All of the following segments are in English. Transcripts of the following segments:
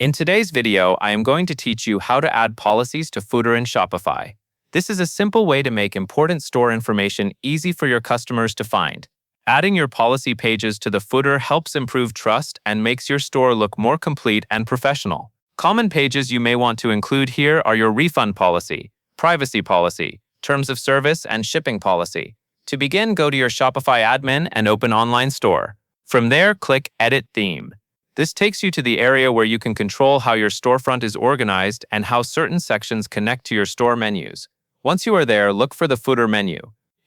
In today's video, I am going to teach you how to add policies to footer in Shopify. This is a simple way to make important store information easy for your customers to find. Adding your policy pages to the footer helps improve trust and makes your store look more complete and professional. Common pages you may want to include here are your refund policy, privacy policy, terms of service, and shipping policy. To begin, go to your Shopify admin and open Online Store. From there, click Edit Theme. This takes you to the area where you can control how your storefront is organized and how certain sections connect to your store menus. Once you are there, look for the footer menu.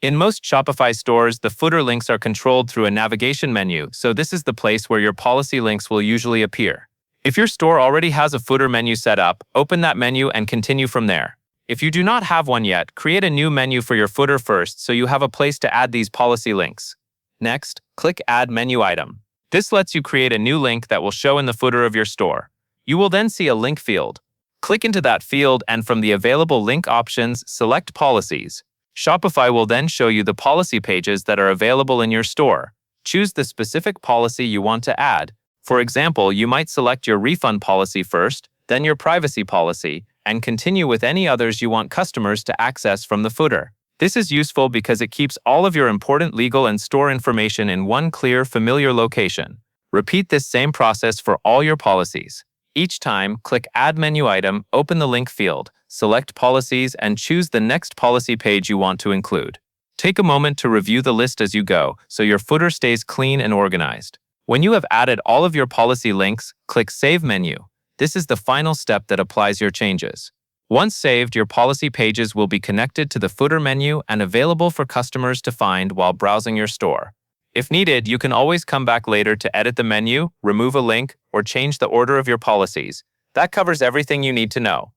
In most Shopify stores, the footer links are controlled through a navigation menu, so this is the place where your policy links will usually appear. If your store already has a footer menu set up, open that menu and continue from there. If you do not have one yet, create a new menu for your footer first so you have a place to add these policy links. Next, click Add Menu Item. This lets you create a new link that will show in the footer of your store. You will then see a link field. Click into that field and from the available link options, select Policies. Shopify will then show you the policy pages that are available in your store. Choose the specific policy you want to add. For example, you might select your refund policy first, then your privacy policy, and continue with any others you want customers to access from the footer. This is useful because it keeps all of your important legal and store information in one clear, familiar location. Repeat this same process for all your policies. Each time, click Add Menu Item, open the link field, select Policies, and choose the next policy page you want to include. Take a moment to review the list as you go, so your footer stays clean and organized. When you have added all of your policy links, click Save Menu. This is the final step that applies your changes. Once saved, your policy pages will be connected to the footer menu and available for customers to find while browsing your store. If needed, you can always come back later to edit the menu, remove a link, or change the order of your policies. That covers everything you need to know.